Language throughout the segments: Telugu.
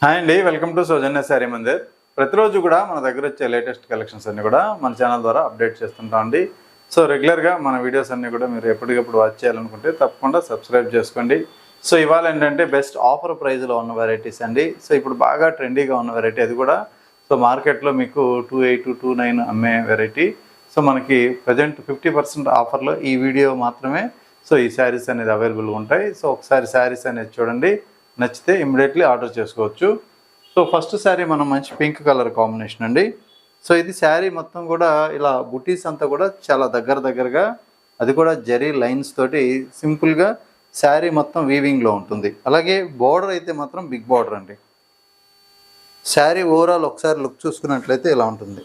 హాయ్ అండి, వెల్కమ్ టు సౌజన్య శారీ మందిర్. ప్రతిరోజు కూడా మన దగ్గర వచ్చే లేటెస్ట్ కలెక్షన్స్ అన్ని కూడా మన ఛానల్ ద్వారా అప్డేట్ చేస్తుంటాం అండి. సో రెగ్యులర్గా మన వీడియోస్ అన్ని కూడా మీరు ఎప్పటికప్పుడు వాచ్ చేయాలనుకుంటే తప్పకుండా సబ్స్క్రైబ్ చేసుకోండి. సో ఇవాళ ఏంటంటే బెస్ట్ ఆఫర్ ప్రైస్లో ఉన్న వెరైటీస్ అండి. సో ఇప్పుడు బాగా ట్రెండీగా ఉన్న వెరైటీ అది కూడా. సో మార్కెట్లో మీకు 2829 అమ్మే వెరైటీ. సో మనకి ప్రజెంట్ 50% ఆఫర్లో ఈ వీడియో మాత్రమే సో ఈ శారీస్ అనేది అవైలబుల్గా ఉంటాయి. సో ఒకసారి శారీస్ అనేది చూడండి, నచ్చితే ఇమ్మీడియట్లీ ఆర్డర్ చేసుకోవచ్చు. సో ఫస్ట్ శారీ మనం మంచి పింక్ కలర్ కాంబినేషన్ అండి. సో ఇది శారీ మొత్తం కూడా ఇలా బుటీస్ అంతా కూడా చాలా దగ్గరగా, అది కూడా జరీ లైన్స్ తోటి సింపుల్గా శారీ మొత్తం వీవింగ్లో ఉంటుంది. అలాగే బార్డర్ అయితే మాత్రం బిగ్ బార్డర్ అండి. శారీ ఓవరాల్ ఒకసారి లుక్ చూసుకున్నట్లయితే ఇలా ఉంటుంది,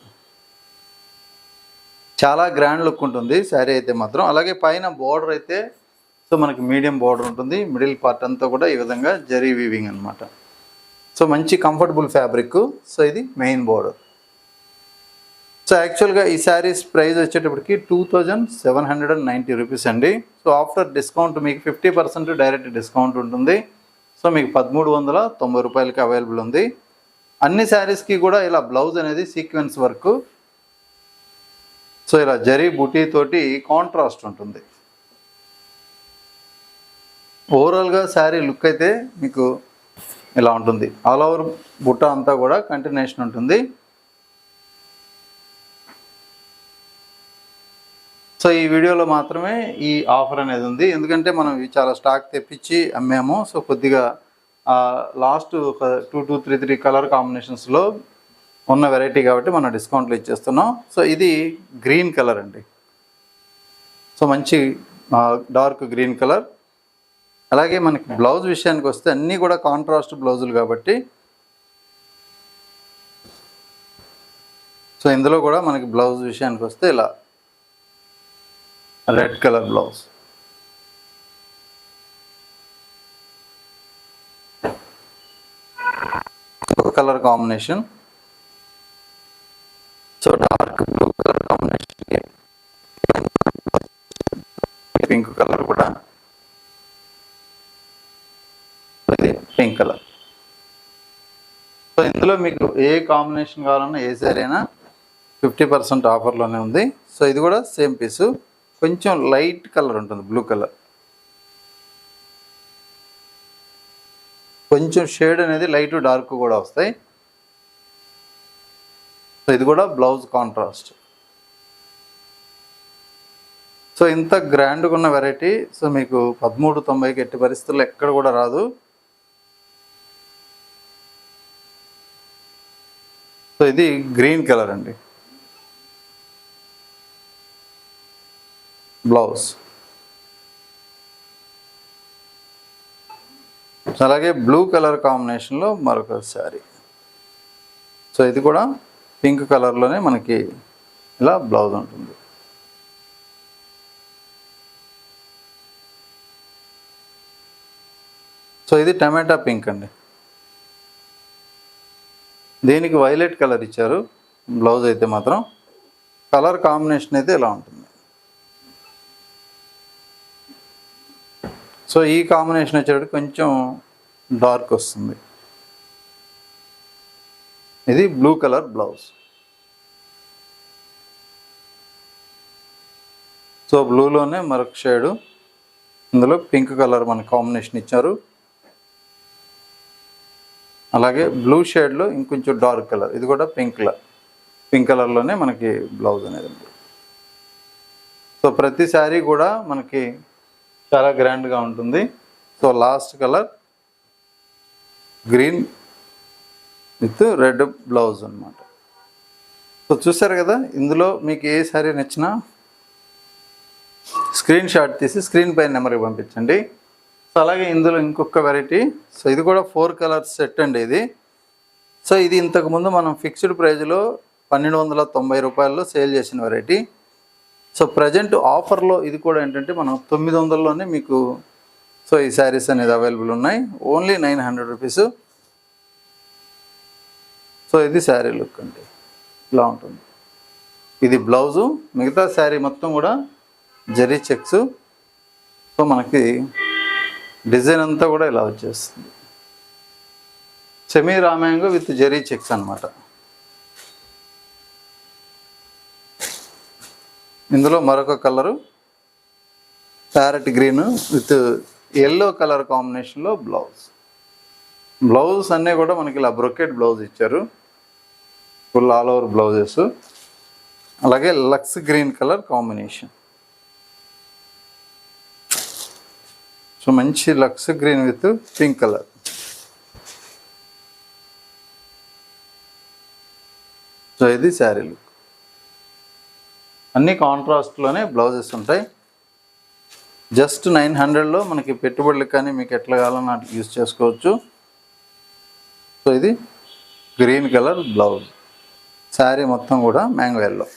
చాలా గ్రాండ్ లుక్ ఉంటుంది శారీ అయితే మాత్రం. అలాగే పైన బార్డర్ అయితే సో మనకి మీడియం బార్డర్ ఉంటుంది, మిడిల్ పార్ట్ అంతా కూడా ఈ విధంగా జరీ వీవింగ్ అనమాట. సో మంచి కంఫర్టబుల్ ఫ్యాబ్రిక్. సో ఇది మెయిన్ బార్డర్. సో యాక్చువల్గా ఈ శారీస్ ప్రైస్ వచ్చేటప్పటికి 2790 రూపీస్ అండి. సో ఆఫ్టర్ డిస్కౌంట్ మీకు 50% డైరెక్ట్ డిస్కౌంట్ ఉంటుంది. సో మీకు 1390 రూపాయలకి అవైలబుల్ ఉంది. అన్ని శారీస్కి కూడా ఇలా బ్లౌజ్ అనేది సీక్వెన్స్ వర్క్, సో ఇలా జరీ బుటీ తోటి కాంట్రాస్ట్ ఉంటుంది. ఓవరాల్గా శారీ లుక్ అయితే మీకు ఇలా ఉంటుంది. ఆల్ ఓవర్ బుట్ట అంతా కూడా కంటిన్యూషన్ ఉంటుంది. సో ఈ వీడియోలో మాత్రమే ఈ ఆఫర్ అనేది ఉంది, ఎందుకంటే మనం ఇవి చాలా స్టాక్ తెప్పించి అమ్మాము. సో కొద్దిగా లాస్ట్ ఒక 2 to 3 కలర్ కాంబినేషన్స్లో ఉన్న వెరైటీ కాబట్టి మనం డిస్కౌంట్లు ఇచ్చేస్తున్నాం. సో ఇది గ్రీన్ కలర్ అండి. సో మంచి డార్క్ గ్రీన్ కలర్. అలాగే మనకి బ్లౌజ్ విషయానికి వస్తే అన్నీ కూడా కాంట్రాస్ట్ బ్లౌజులు కాబట్టి సో ఇందులో కూడా మనకి బ్లౌజ్ విషయానికి వస్తే ఇలా రెడ్ కలర్ బ్లౌజ్, ఒక colour combination. So dark blue colour combination, pink colour కూడా, పింక్ కలర్. సో ఇందులో మీకు ఏ కాంబినేషన్ కావాలన్నా ఏ సారీ అయినా 50% ఆఫర్లోనే ఉంది. సో ఇది కూడా సేమ్ పీసు, కొంచెం లైట్ కలర్ ఉంటుంది, బ్లూ కలర్, కొంచెం షేడ్ అనేది లైట్ డార్క్ కూడా వస్తాయి. సో ఇది కూడా బ్లౌజ్ కాంట్రాస్ట్. సో ఇంత గ్రాండ్గా ఉన్న వెరైటీ సో మీకు 1390కి ఎట్టి పరిస్థితుల్లో ఎక్కడ కూడా రాదు. సో ఇది గ్రీన్ కలర్ అండి బ్లౌజ్. అలాగే బ్లూ కలర్ కాంబినేషన్లో మరొక శారీ. సో ఇది కూడా పింక్ కలర్లోనే మనకి ఇలా బ్లౌజ్ ఉంటుంది. సో ఇది టమాటా పింక్ అండి, దీనికి వైలెట్ కలర్ ఇచ్చారు. బ్లౌజ్ అయితే మాత్రం కలర్ కాంబినేషన్ అయితే ఇలా ఉంటుంది. సో ఈ కాంబినేషన్ వచ్చేటప్పుడు కొంచెం డార్క్ వస్తుంది. ఇది బ్లూ కలర్ బ్లౌజ్. సో బ్లూలోనే మరొక షేడు, ఇందులో పింక్ కలర్ మన కాంబినేషన్ ఇచ్చారు. అలాగే బ్లూ షేడ్లో ఇంకొంచెం డార్క్ కలర్, ఇది కూడా పింక్ కలర్లోనే మనకి బ్లౌజ్ అనేది ఉంది. సో ప్రతి శారీ కూడా మనకి చాలా గ్రాండ్గా ఉంటుంది. So last colour green with red blouse అన్నమాట. సో చూసారు కదా, ఇందులో మీకు ఏ శారీ నచ్చినా స్క్రీన్ షాట్ తీసి స్క్రీన్ పైన నెంబర్కి పంపించండి. సో అలాగే ఇందులో ఇంకొక వెరైటీ. సో ఇది కూడా 4 కలర్స్ సెట్ అండి ఇది. సో ఇది ఇంతకుముందు మనం ఫిక్స్డ్ ప్రైజ్లో 1290 రూపాయల్లో సేల్ చేసిన వెరైటీ. సో ప్రజెంట్ ఆఫర్లో ఇది కూడా ఏంటంటే మనం 900లోనే మీకు సో ఈ శారీస్ అనేది అవైలబుల్ ఉన్నాయి, ఓన్లీ 900 రూపీస్. సో ఇది శారీ లుక్ అండి, ఇలా ఉంటుంది. ఇది బ్లౌజు, మిగతా శారీ మొత్తం కూడా జరీ చెక్స్. సో మనకి డిజైన్ అంతా కూడా ఇలా వచ్చేస్తుంది. Semi raw mango with zari checks అనమాట. ఇందులో మరొక colour parrot green with yellow colour కాంబినేషన్లో బ్లౌజ్ అన్నీ కూడా మనకి ఇలా బ్రొకెట్ బ్లౌజ్ ఇచ్చారు, ఫుల్ ఆల్ ఓవర్ బ్లౌజెస్. అలాగే లక్స్ గ్రీన్ కలర్ కాంబినేషన్. సో మంచి లక్స్ green with pink colour. So ఇది శారీ లుక్. అన్ని కాంట్రాస్ట్లోనే బ్లౌజెస్ ఉంటాయి. జస్ట్ 900లో మనకి పెట్టుబడులకు కానీ మీకు ఎట్లా కావాలన్నా యూజ్ చేసుకోవచ్చు. సో ఇది గ్రీన్ కలర్ బ్లౌజ్. శారీ మొత్తం కూడా mango yellow.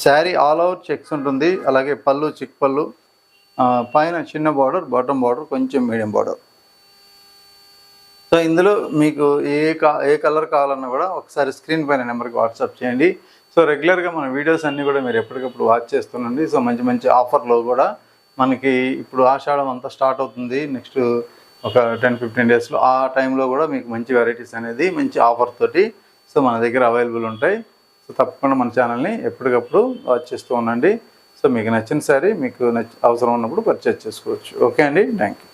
Sari all over checks ఉంటుంది. అలాగే పళ్ళు చిక్ పళ్ళు, పైన చిన్న బార్డర్, బాటమ్ బార్డర్ కొంచెం మీడియం బార్డర్. సో ఇందులో మీకు ఏ కలర్ కావాలన్నా కూడా ఒకసారి స్క్రీన్ పైన నెంబర్కి వాట్సాప్ చేయండి. సో రెగ్యులర్గా మన వీడియోస్ అన్నీ కూడా మీరు ఎప్పటికప్పుడు వాచ్ చేస్తుండండి. సో మంచి మంచి ఆఫర్లో కూడా మనకి ఇప్పుడు ఆషాఢం అంతా స్టార్ట్ అవుతుంది, నెక్స్ట్ ఒక 10-15 డేస్లో. ఆ టైంలో కూడా మీకు మంచి వెరైటీస్ అనేది మంచి ఆఫర్ తోటి సో మన దగ్గర అవైలబుల్ ఉంటాయి. సో తప్పకుండా మన ఛానల్ని ఎప్పటికప్పుడు వాచ్ చేస్తూ ఉండండి. సో మీకు నచ్చిన శారీ మీకు అవసరం ఉన్నప్పుడు పర్చేజ్ చేసుకోవచ్చు. ఓకే అండి, థ్యాంక్ యూ.